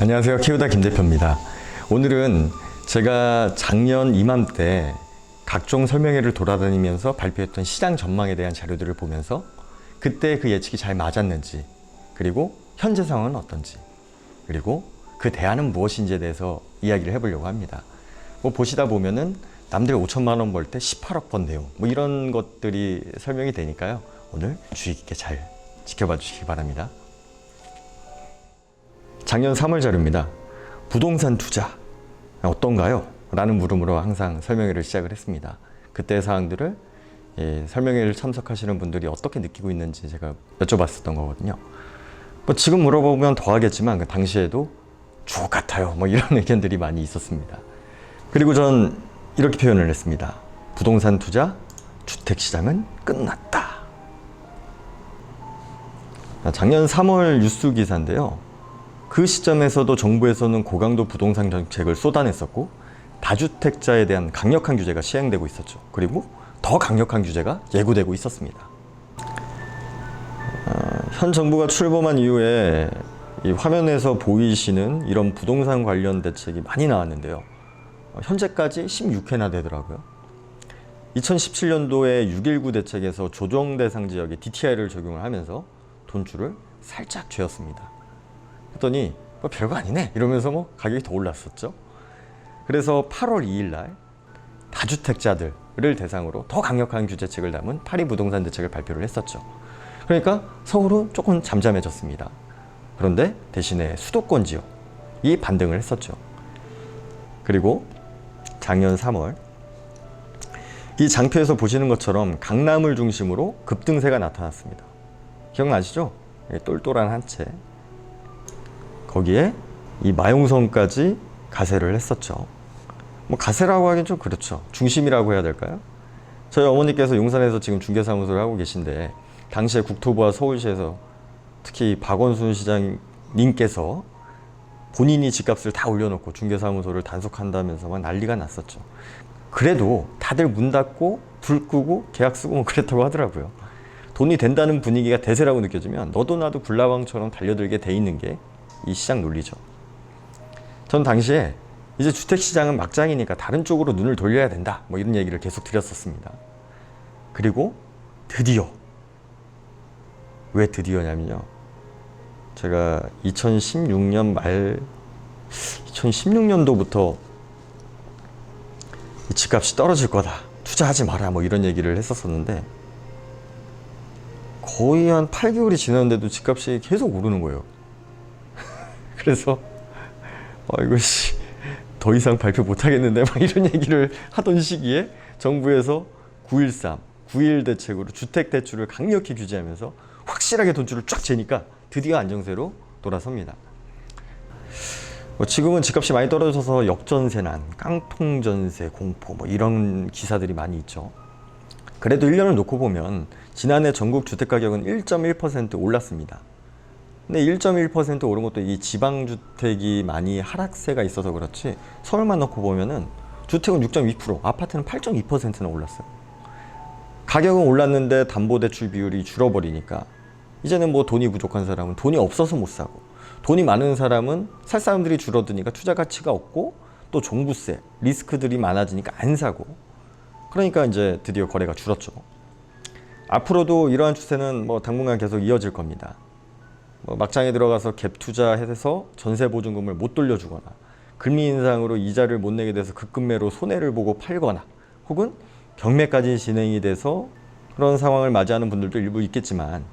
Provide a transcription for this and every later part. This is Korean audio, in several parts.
안녕하세요. 키우다 김 대표입니다. 오늘은 제가 작년 이맘때 각종 설명회를 돌아다니면서 발표했던 시장 전망에 대한 자료들을 보면서 그때 그 예측이 잘 맞았는지, 그리고 현재 상황은 어떤지, 그리고 그 대안은 무엇인지에 대해서 이야기를 해보려고 합니다. 보시다 보면은 남들 5천만 원 벌 때 18억 번 내용, 이런 것들이 설명이 되니까요. 오늘 주의 깊게 잘 지켜봐 주시기 바랍니다. 작년 3월 자료입니다. 부동산 투자 어떤가요? 라는 물음으로 항상 설명회를 시작을 했습니다. 그때 사항들을 설명회를 참석하시는 분들이 어떻게 느끼고 있는지 제가 여쭤봤었던 거거든요. 지금 물어보면 더 하겠지만 그 당시에도 주옥 같아요. 이런 의견들이 많이 있었습니다. 그리고 전 이렇게 표현을 했습니다. 부동산 투자, 주택시장은 끝났다. 작년 3월 뉴스 기사인데요. 그 시점에서도 정부에서는 고강도 부동산 정책을 쏟아냈었고 다주택자에 대한 강력한 규제가 시행되고 있었죠. 그리고 더 강력한 규제가 예고되고 있었습니다. 현 정부가 출범한 이후에 이 화면에서 보이시는 이런 부동산 관련 대책이 많이 나왔는데요. 현재까지 16회나 되더라고요. 2017년도에 6.19 대책에서 조정 대상 지역에 DTI를 적용을 하면서 돈줄을 살짝 쥐었습니다. 했더니 별거 아니네 이러면서 가격이 더 올랐었죠. 그래서 8월 2일 날 다주택자들을 대상으로 더 강력한 규제책을 담은 파리 부동산 대책을 발표를 했었죠. 그러니까 서울은 조금 잠잠해졌습니다. 그런데 대신에 수도권 지역이 반등을 했었죠. 그리고 작년 3월 이 장표에서 보시는 것처럼 강남을 중심으로 급등세가 나타났습니다. 기억나시죠? 똘똘한 한 채. 거기에 이 마용성까지 가세를 했었죠. 가세라고 하긴 좀 그렇죠. 중심이라고 해야 될까요? 저희 어머니께서 용산에서 지금 중개사무소를 하고 계신데 당시에 국토부와 서울시에서 특히 박원순 시장님께서 본인이 집값을 다 올려놓고 중개사무소를 단속한다면서 막 난리가 났었죠. 그래도 다들 문 닫고 불 끄고 계약 쓰고 그랬다고 하더라고요. 돈이 된다는 분위기가 대세라고 느껴지면 너도 나도 굴라왕처럼 달려들게 돼 있는 게 이 시장 논리죠. 전 당시에 이제 주택시장은 막장이니까 다른 쪽으로 눈을 돌려야 된다 이런 얘기를 계속 드렸었습니다. 그리고 드디어, 왜 드디어냐면요, 제가 2016년도부터 이 집값이 떨어질 거다, 투자하지 마라 이런 얘기를 했었었는데 거의 한 8개월이 지났는데도 집값이 계속 오르는 거예요. 그래서 이것이 더 이상 발표 못 하겠는데 이런 얘기를 하던 시기에 정부에서 9.13, 9.1 대책으로 주택대출을 강력히 규제하면서 확실하게 돈줄을 쫙 재니까 드디어 안정세로 돌아섭니다. 지금은 집값이 많이 떨어져서 역전세난, 깡통전세 공포 이런 기사들이 많이 있죠. 그래도 1년을 놓고 보면 지난해 전국 주택가격은 1.1% 올랐습니다. 근데 1.1% 오른 것도 이 지방주택이 많이 하락세가 있어서 그렇지 서울만 놓고 보면은 주택은 6.2%, 아파트는 8.2%나 올랐어요. 가격은 올랐는데 담보대출 비율이 줄어버리니까 이제는 돈이 부족한 사람은 돈이 없어서 못 사고, 돈이 많은 사람은 살 사람들이 줄어드니까 투자 가치가 없고 또 종부세, 리스크들이 많아지니까 안 사고, 그러니까 이제 드디어 거래가 줄었죠. 앞으로도 이러한 추세는 당분간 계속 이어질 겁니다. 막장에 들어가서 갭 투자해서 전세보증금을 못 돌려주거나 금리 인상으로 이자를 못 내게 돼서 급금매로 손해를 보고 팔거나 혹은 경매까지 진행이 돼서 그런 상황을 맞이하는 분들도 일부 있겠지만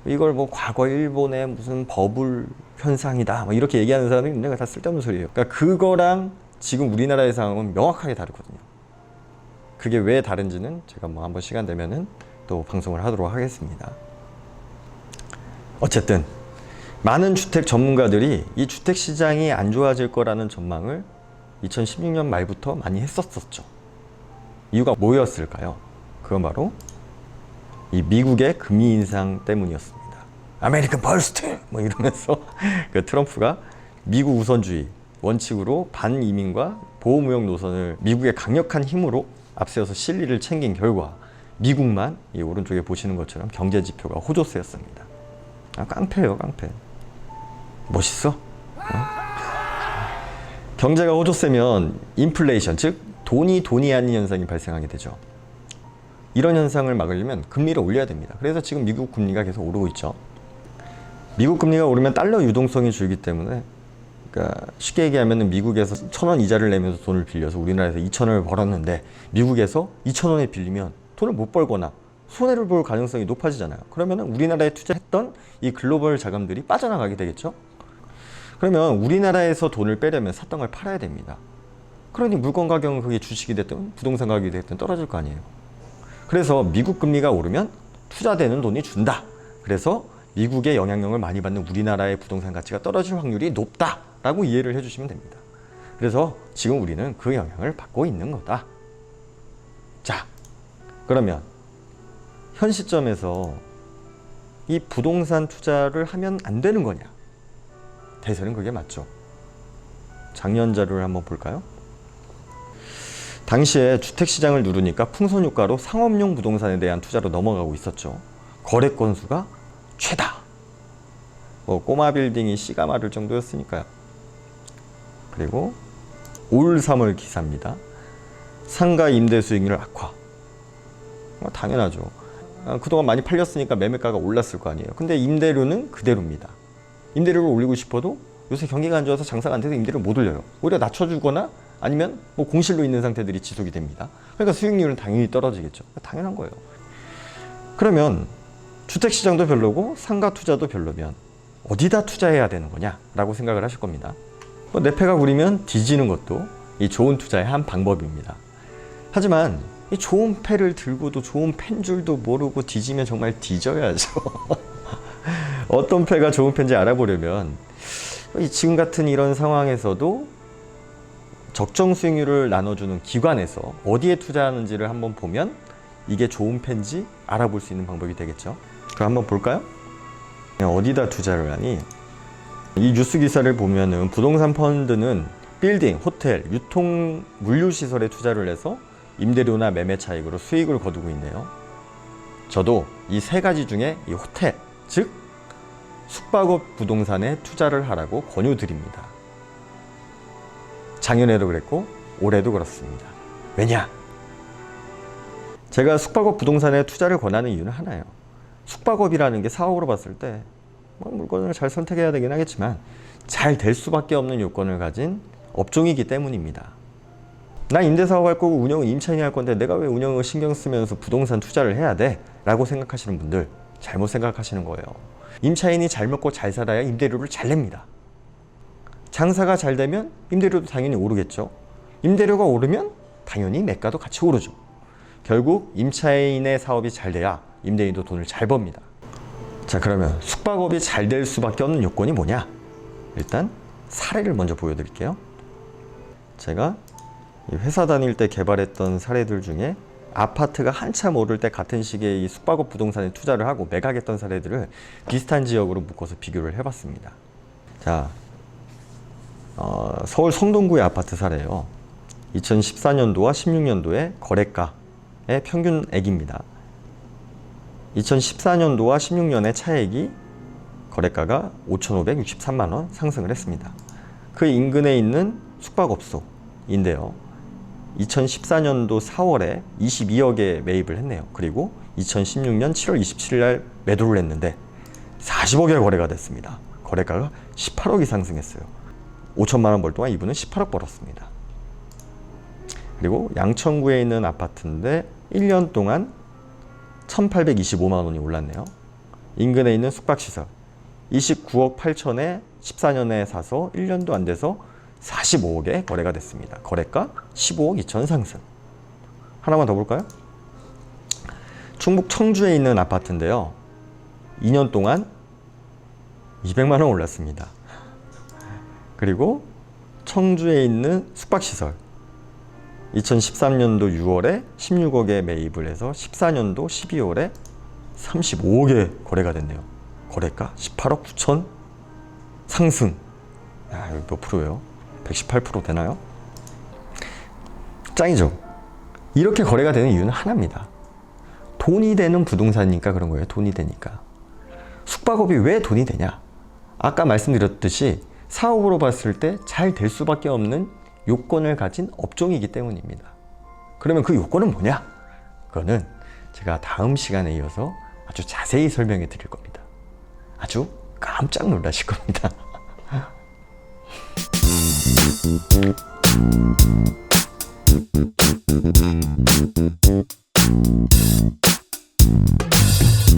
이걸 과거 일본의 무슨 버블 현상이다 이렇게 얘기하는 사람이 굉장히 다 쓸데없는 소리예요. 그러니까 그거랑 지금 우리나라의 상황은 명확하게 다르거든요. 그게 왜 다른지는 제가 한번 시간 되면은 또 방송을 하도록 하겠습니다. 어쨌든 많은 주택 전문가들이 이 주택시장이 안 좋아질 거라는 전망을 2016년 말부터 많이 했었죠. 이유가 뭐였을까요? 그건 바로 이 미국의 금리 인상 때문이었습니다. 아메리칸 버스트 이러면서 그 트럼프가 미국 우선주의 원칙으로 반이민과 보호무역 노선을 미국의 강력한 힘으로 앞세워서 실리를 챙긴 결과 미국만 이 오른쪽에 보시는 것처럼 경제 지표가 호조세였습니다. 깡패예요, 깡패. 멋있어? 경제가 호조세면 인플레이션, 즉 돈이 아닌 현상이 발생하게 되죠. 이런 현상을 막으려면 금리를 올려야 됩니다. 그래서 지금 미국 금리가 계속 오르고 있죠. 미국 금리가 오르면 달러 유동성이 줄기 때문에, 그러니까 쉽게 얘기하면 미국에서 1,000원 이자를 내면서 돈을 빌려서 우리나라에서 2,000원을 벌었는데 미국에서 2,000원에 빌리면 돈을 못 벌거나 손해를 볼 가능성이 높아지잖아요. 그러면 우리나라에 투자했던 이 글로벌 자금들이 빠져나가게 되겠죠. 그러면 우리나라에서 돈을 빼려면 샀던 걸 팔아야 됩니다. 그러니 물건 가격은 그게 주식이 됐든 부동산 가격이 됐든 떨어질 거 아니에요. 그래서 미국 금리가 오르면 투자되는 돈이 준다. 그래서 미국의 영향력을 많이 받는 우리나라의 부동산 가치가 떨어질 확률이 높다라고 이해를 해주시면 됩니다. 그래서 지금 우리는 그 영향을 받고 있는 거다. 자, 그러면 현 시점에서 이 부동산 투자를 하면 안 되는 거냐? 대세는 그게 맞죠. 작년 자료를 한번 볼까요? 당시에 주택시장을 누르니까 풍선효과로 상업용 부동산에 대한 투자로 넘어가고 있었죠. 거래 건수가 최다. 꼬마 빌딩이 씨가 마를 정도였으니까요. 그리고 올 3월 기사입니다. 상가 임대 수익률 악화. 당연하죠. 그동안 많이 팔렸으니까 매매가가 올랐을 거 아니에요. 근데 임대료는 그대로입니다. 임대료를 올리고 싶어도 요새 경기가 안 좋아서 장사가 안 돼서 임대료를 못 올려요. 오히려 낮춰주거나 아니면 공실로 있는 상태들이 지속이 됩니다. 그러니까 수익률은 당연히 떨어지겠죠. 당연한 거예요. 그러면 주택시장도 별로고 상가 투자도 별로면 어디다 투자해야 되는 거냐라고 생각을 하실 겁니다. 내 패가 구리면 뒤지는 것도 이 좋은 투자의 한 방법입니다. 하지만 이 좋은 패를 들고도 좋은 펜줄도 모르고 뒤지면 정말 뒤져야죠. 어떤 패가 좋은 패인지 알아보려면 지금 같은 이런 상황에서도 적정 수익률을 나눠주는 기관에서 어디에 투자하는지를 한번 보면 이게 좋은 패인지 알아볼 수 있는 방법이 되겠죠. 그럼 한번 볼까요? 어디다 투자를 하니? 이 뉴스 기사를 보면은 부동산 펀드는 빌딩, 호텔, 유통, 물류시설에 투자를 해서 임대료나 매매 차익으로 수익을 거두고 있네요. 저도 이 세 가지 중에 이 호텔, 즉 숙박업 부동산에 투자를 하라고 권유드립니다. 작년에도 그랬고 올해도 그렇습니다. 왜냐? 제가 숙박업 부동산에 투자를 권하는 이유는 하나예요. 숙박업이라는 게 사업으로 봤을 때 물건을 잘 선택해야 되긴 하겠지만 잘 될 수밖에 없는 요건을 가진 업종이기 때문입니다. 나 임대사업 할 거고 운영은 임차인이 할 건데 내가 왜 운영을 신경 쓰면서 부동산 투자를 해야 돼? 라고 생각하시는 분들 잘못 생각하시는 거예요. 임차인이 잘 먹고 잘 살아야 임대료를 잘 냅니다. 장사가 잘 되면 임대료도 당연히 오르겠죠. 임대료가 오르면 당연히 매가도 같이 오르죠. 결국 임차인의 사업이 잘 돼야 임대인도 돈을 잘 법니다. 자, 그러면 숙박업이 잘 될 수밖에 없는 요건이 뭐냐? 일단 사례를 먼저 보여드릴게요. 제가 회사 다닐 때 개발했던 사례들 중에 아파트가 한참 오를 때 같은 시기에 이 숙박업 부동산에 투자를 하고 매각했던 사례들을 비슷한 지역으로 묶어서 비교를 해봤습니다. 자, 서울 성동구의 아파트 사례예요. 2014년도와 16년도의 거래가의 평균액입니다. 2014년도와 16년의 차액이 거래가가 5,563만 원 상승을 했습니다. 그 인근에 있는 숙박업소인데요. 2014년도 4월에 22억에 매입을 했네요. 그리고 2016년 7월 27일 날 매도를 했는데 40억에 거래가 됐습니다. 거래가가 18억이 상승했어요. 5천만 원 벌 동안 이분은 18억 벌었습니다. 그리고 양천구에 있는 아파트인데 1년 동안 1,825만 원이 올랐네요. 인근에 있는 숙박시설 29억 8천에 14년에 사서 1년도 안 돼서 45억에 거래가 됐습니다. 거래가 15억 2천 상승. 하나만 더 볼까요? 충북 청주에 있는 아파트인데요. 2년 동안 200만 원 올랐습니다. 그리고 청주에 있는 숙박시설 2013년도 6월에 16억에 매입을 해서 14년도 12월에 35억에 거래가 됐네요. 거래가 18억 9천 상승. 야, 이거 몇 프로예요? 118% 되나요? 짱이죠? 이렇게 거래가 되는 이유는 하나입니다. 돈이 되는 부동산이니까 그런 거예요. 돈이 되니까. 숙박업이 왜 돈이 되냐? 아까 말씀드렸듯이 사업으로 봤을 때 잘 될 수밖에 없는 요건을 가진 업종이기 때문입니다. 그러면 그 요건은 뭐냐? 그거는 제가 다음 시간에 이어서 아주 자세히 설명해 드릴 겁니다. 아주 깜짝 놀라실 겁니다.